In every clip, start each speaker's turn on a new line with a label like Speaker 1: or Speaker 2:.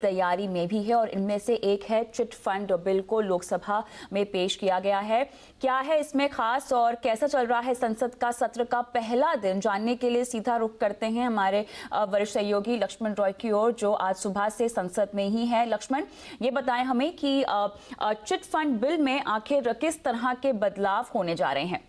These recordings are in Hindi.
Speaker 1: तैयारी में भी है और इनमें से एक है चिट फंड बिल को लोकसभा में पेश किया गया है। क्या है इसमें खास और कैसा चल रहा है संसद का सत्र का पहला दिन, जानने के लिए सीधा रुख करते हैं हमारे वरिष्ठ सहयोगी लक्ष्मण रॉय की ओर, जो आज सुबह से संसद में ही है। लक्ष्मण, ये बताएं हमें कि चिट फंड बिल में आखिर किस तरह के बदलाव होने जा रहे हैं।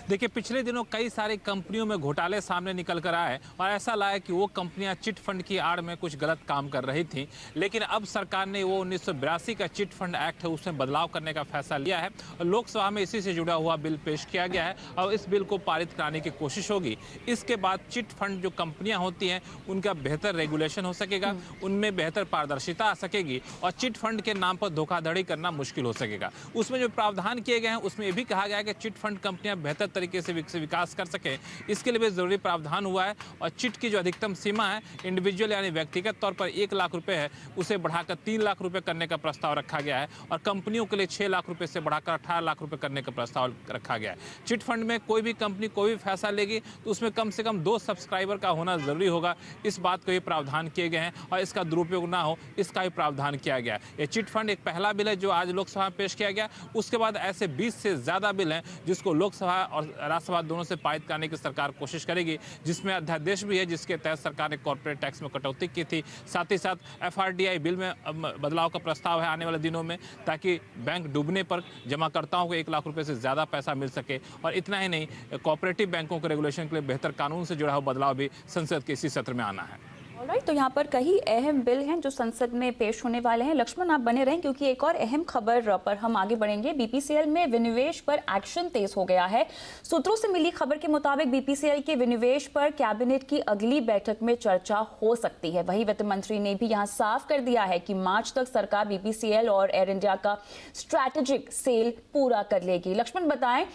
Speaker 2: देखिए, पिछले दिनों कई सारी कंपनियों में घोटाले सामने निकल कर आए और ऐसा लगा कि वो कंपनियां चिट फंड की आड़ में कुछ गलत काम कर रही थीं, लेकिन अब सरकार ने वो 1982 का चिट फंड एक्ट है उसमें बदलाव करने का फैसला लिया है और लोकसभा में इसी से जुड़ा हुआ बिल पेश किया गया है और इस बिल को पारित कराने की कोशिश होगी। इसके बाद चिट फंड जो कंपनियां होती हैं उनका बेहतर रेगुलेशन हो सकेगा, उनमें बेहतर पारदर्शिता आ सकेगी और चिट फंड के नाम पर धोखाधड़ी करना मुश्किल हो सकेगा। उसमें जो प्रावधान किए गए हैं उसमें यह भी कहा गया है कि चिट फंड कंपनियां बेहतर तरीके से विकास कर सके, इसके लिए भी जरूरी प्रावधान हुआ है और चिट की जो अधिकतम सीमा है इंडिविजुअल यानी व्यक्तिगत तौर पर 1 लाख रुपए है, उसे बढ़ाकर 3 लाख रुपए करने का प्रस्ताव रखा गया है और कंपनियों के लिए 6 लाख रुपए से बढ़ाकर 18 लाख रुपए करने का प्रस्ताव रखा गया है। चिट फंड में कोई भी कंपनी कोई भी फैसला लेगी तो उसमें कम से कम 2 सब्सक्राइबर का होना जरूरी होगा, इस बात को ये प्रावधान किए गए हैं और इसका दुरुपयोग ना हो इसका भी प्रावधान किया गया है। ये चिट फंड एक पहला बिल है जो आज लोकसभा में पेश किया गया। उसके बाद ऐसे 20 से ज्यादा बिल हैं जिसको लोकसभा और राज्यसभा दोनों से पारित करने की सरकार कोशिश करेगी, जिसमें अध्यादेश भी है जिसके तहत सरकार ने कॉर्पोरेट टैक्स में कटौती की थी। साथ ही साथ FRDI बिल में बदलाव का प्रस्ताव है आने वाले दिनों में, ताकि बैंक डूबने पर जमाकर्ताओं को 1 लाख रुपए से ज्यादा पैसा मिल सके। और इतना ही नहीं, कोऑपरेटिव बैंकों के रेगुलेशन के लिए बेहतर कानून से जुड़ा हुआ बदलाव भी संसद के इसी सत्र में आना है।
Speaker 1: तो यहाँ पर कई अहम बिल हैं जो संसद में पेश होने वाले हैं। लक्ष्मण, आप बने रहें क्योंकि एक और अहम खबर पर हम आगे बढ़ेंगे। BPCL में विनिवेश पर एक्शन तेज हो गया है। सूत्रों से मिली खबर के मुताबिक BPCL के विनिवेश पर कैबिनेट की अगली बैठक में चर्चा हो सकती है। वहीं वित्त मंत्री ने भी यहाँ साफ कर दिया है कि मार्च तक सरकार BPCL और एयर इंडिया का स्ट्रैटेजिक सेल पूरा कर लेगी। लक्ष्मण, बताएं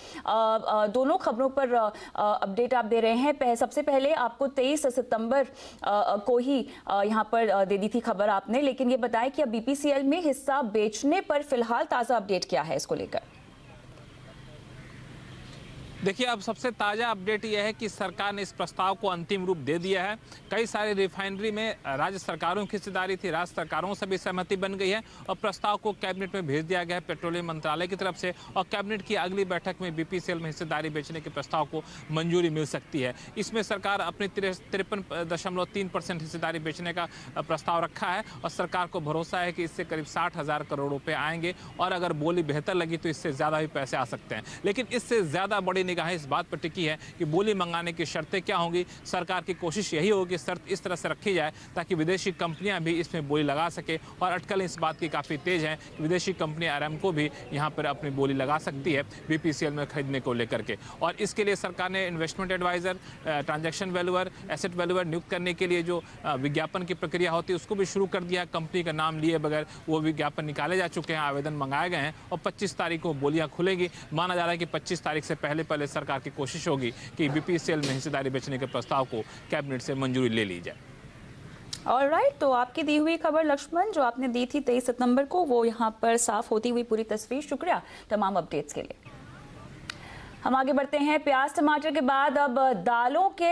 Speaker 1: दोनों खबरों पर अपडेट आप दे रहे हैं। सबसे पहले आपको 23 सितंबर को ही यहां पर दे दी थी खबर आपने, लेकिन ये बताएं कि अब BPCL में हिस्सा बेचने पर फिलहाल ताजा अपडेट क्या है इसको लेकर।
Speaker 2: देखिए, अब सबसे ताज़ा अपडेट यह है कि सरकार ने इस प्रस्ताव को अंतिम रूप दे दिया है। कई सारी रिफाइनरी में राज्य सरकारों की हिस्सेदारी थी, राज्य सरकारों से भी सहमति बन गई है और प्रस्ताव को कैबिनेट में भेज दिया गया है पेट्रोलियम मंत्रालय की तरफ से और कैबिनेट की अगली बैठक में BPCL में हिस्सेदारी बेचने के प्रस्ताव को मंजूरी मिल सकती है। इसमें सरकार अपनी 53.3% हिस्सेदारी बेचने का प्रस्ताव रखा है और सरकार को भरोसा है कि इससे करीब 60,000 करोड़ रुपये आएंगे और अगर बोली बेहतर लगी तो इससे ज़्यादा भी पैसे आ सकते हैं। लेकिन इससे ज़्यादा बड़ी निगाहें इस बात पर टिकी है कि बोली मंगाने की शर्तें क्या होंगी। सरकार की कोशिश यही होगी कि शर्त इस तरह से रखी जाए ताकि विदेशी कंपनियां भी इसमें बोली लगा सके और अटकलें इस बात की काफ़ी तेज हैं कि विदेशी कंपनियां अरामको भी यहां पर अपनी बोली लगा सकती है BPCL में खरीदने को लेकर के। और इसके लिए सरकार ने investment adviser, transaction valuer, asset valuer नियुक्त करने के लिए जो विज्ञापन की प्रक्रिया होती है उसको भी शुरू कर दिया। कंपनी का नाम लिए बगैर वो विज्ञापन निकाले जा चुके हैं, आवेदन मंगाए गए हैं और 25 तारीख को बोलियां खुलेगी। माना जा रहा है कि 25 तारीख से पहले सरकार की कोशिश होगी कि BPCL में हिस्सेदारी बेचने के प्रस्ताव को कैबिनेट से मंजूरी ले ली जाए।
Speaker 1: ऑलराइट, तो आपकी दी हुई खबर लक्ष्मण जो आपने दी थी 23 सितंबर को, वो यहाँ पर साफ होती हुई पूरी तस्वीर। शुक्रिया तमाम अपडेट्स के लिए। हम आगे बढ़ते हैं। प्याज टमाटर के बाद अब दालों के